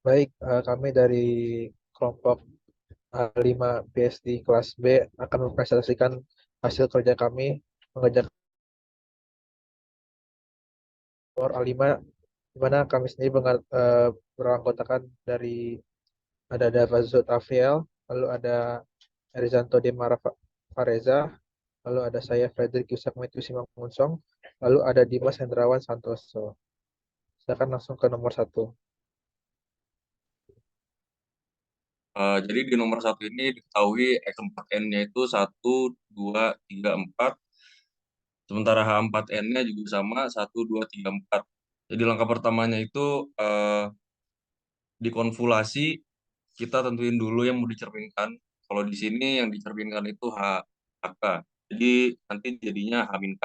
Baik, kami dari kelompok 5 PSD kelas B akan mempresentasikan hasil kerja kami mengerjakan kelompok A5, di mana kami sendiri beranggotakan dari ada Fazul Tafiel, lalu ada Erizanto Demara Fareza, lalu ada saya Frederick Yusak Metu Simangunsong, lalu ada Dimas Hendrawan Santoso. Silakan langsung ke nomor 1. Jadi di nomor 1 ini diketahui X4N-nya itu 1, 2, 3, 4. Sementara H4N-nya juga sama 1, 2, 3, 4. Jadi langkah pertamanya itu dikonvolasi, kita tentuin dulu yang mau dicerminkan. Kalau di sini yang dicerminkan itu HK. Jadi nanti jadinya H-K.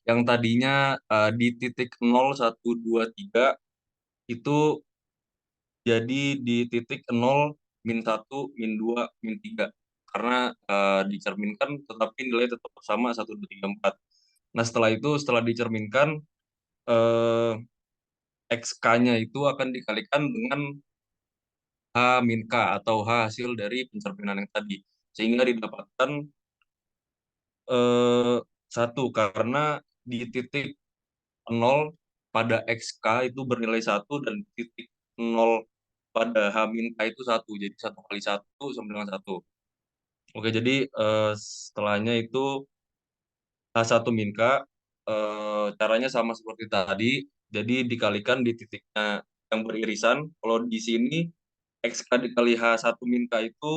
Yang tadinya di titik 0, 1, 2, 3 itu jadi di titik 0, min 1, min 2, min 3. Karena dicerminkan tetapi nilai tetap sama 1, 2, 3, 4. Nah setelah itu, setelah dicerminkan, XK-nya itu akan dikalikan dengan H min K atau H hasil dari pencerminan yang tadi. Sehingga didapatkan 1, karena di titik 0 pada XK itu bernilai 1 dan titik 0 pada H min K itu 1. Jadi 1 kali 1 sama dengan 1. Oke, jadi setelahnya itu H1 min K, caranya sama seperti tadi. Jadi dikalikan di titiknya yang beririsan. Kalau di sini XK dikali H1 min K itu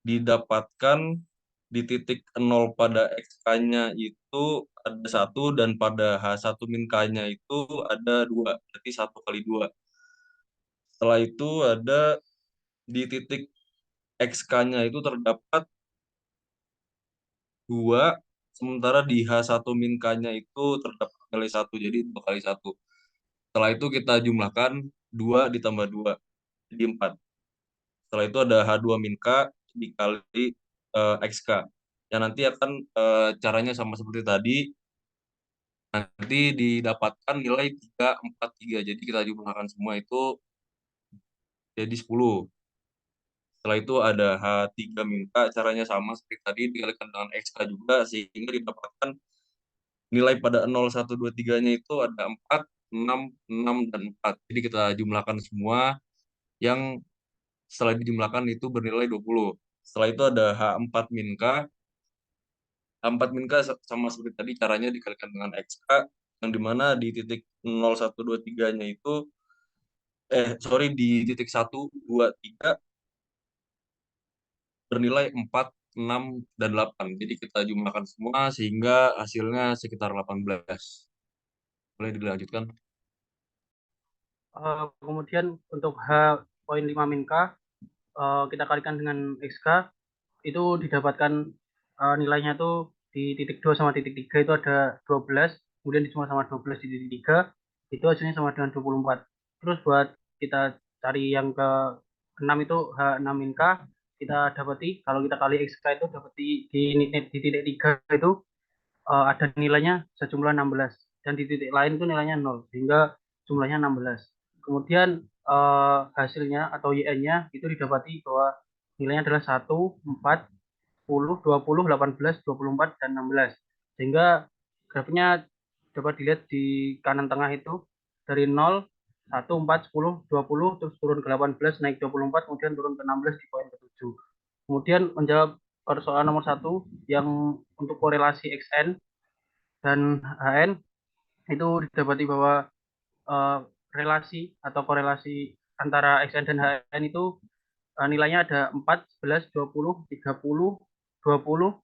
didapatkan di titik 0 pada XK-nya itu ada 1 dan pada H1 min K-nya itu ada 2. Berarti 1 kali 2. Setelah itu ada di titik XK-nya itu terdapat 2, sementara di H1 min K-nya itu terdapat nilai 1, jadi 2 kali 1. Setelah itu kita jumlahkan 2 ditambah 2, jadi 4. Setelah itu ada H2 min K dikali XK. Yang nanti akan caranya sama seperti tadi, nanti didapatkan nilai 3, 4, 3. Jadi kita jumlahkan semua itu jadi 10. Setelah itu ada H3 min K, caranya sama seperti tadi, dikalikan dengan XK juga, sehingga didapatkan nilai pada 0, 1, 2, 3-nya itu ada 4, 6, 6, dan 4. Jadi kita jumlahkan semua, yang setelah dijumlahkan itu bernilai 20. Setelah itu ada H4 min K. H4 min K sama seperti tadi, caranya dikalikan dengan XK, yang dimana di titik 0, 1, 2, 3-nya itu, di titik 1, 2, 3 bernilai 4, 6, dan 8. Jadi kita jumlahkan semua sehingga hasilnya sekitar 18. Boleh dilanjutkan? Kemudian untuk H.5 min K, kita kalikan dengan XK, itu didapatkan nilainya tuh di titik 2 sama titik 3 itu ada 12, kemudian dijumlah sama 12 di titik 3, itu hasilnya sama dengan 24. Terus buat kita cari yang ke 6 itu H6 min K, kita dapati kalau kita kali XK itu dapati di titik 3 itu ada nilainya sejumlah 16, dan di titik lain itu nilainya 0, sehingga jumlahnya 16. Kemudian hasilnya atau YN-nya itu didapati bahwa nilainya adalah 1, 4, 10, 20, 18, 24, dan 16. Sehingga grafiknya dapat dilihat di kanan tengah itu dari 0, 1, 4, 10, 20, terus turun ke 18, naik 24, kemudian turun ke 16 di poin ke-7. Kemudian menjawab persoalan nomor 1 yang untuk korelasi XN dan HN, itu didapati bahwa uh, relasi atau korelasi antara XN dan HN itu nilainya ada 4, 11, 20, 30, 20,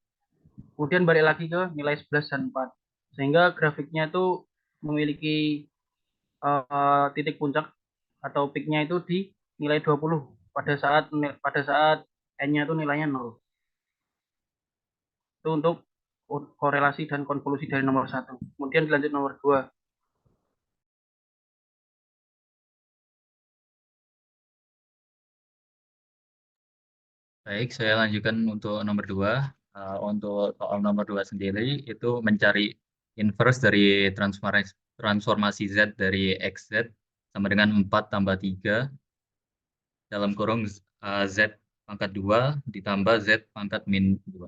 kemudian balik lagi ke nilai 11 dan 4. Sehingga grafiknya itu memiliki titik puncak atau peaknya itu di nilai 20 pada saat N-nya itu nilainya 0. Itu untuk korelasi dan konvolusi dari nomor 1. Kemudian dilanjut nomor 2. Baik, saya lanjutkan untuk nomor 2. Untuk soal nomor 2 sendiri, itu mencari inverse dari transformasi Z dari XZ. sama dengan 4 tambah 3 dalam kurung Z pangkat 2 ditambah Z pangkat min 2.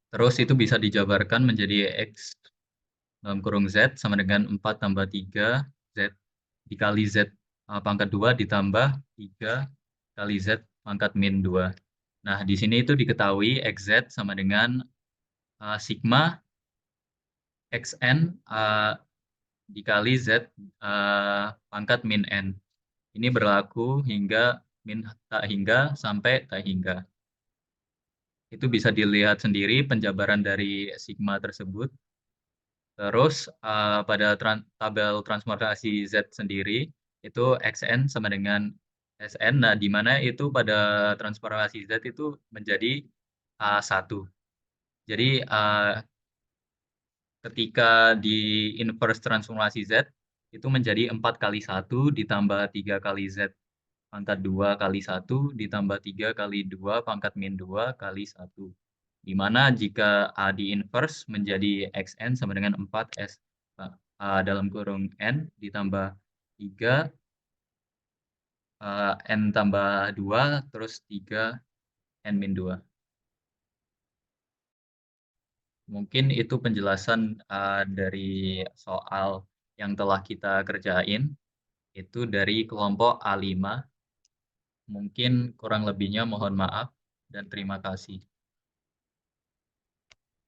Terus itu bisa dijabarkan menjadi X dalam kurung Z sama dengan 4 tambah 3 Z dikali Z pangkat 2 ditambah 3 kali Z pangkat min 2. Nah, di sini itu diketahui XZ sama dengan sigma XN dikali Z pangkat min N. Ini berlaku hingga min tak hingga sampai tak hingga. Itu bisa dilihat sendiri penjabaran dari sigma tersebut. Terus pada tabel transformasi Z sendiri, itu XN sama dengan SN. Nah, di mana itu pada transformasi Z itu menjadi 1. Jadi ketika di inverse transformasi Z, itu menjadi 4 kali 1 ditambah 3 kali Z pangkat 2 kali 1 ditambah 3 kali 2 pangkat min 2 kali 1. Di mana jika di inverse menjadi XN sama dengan 4S dalam kurung N ditambah 3 N tambah 2 terus 3 N min 2. Mungkin itu penjelasan dari soal yang telah kita kerjain. Itu dari kelompok A5. Mungkin kurang lebihnya mohon maaf dan terima kasih.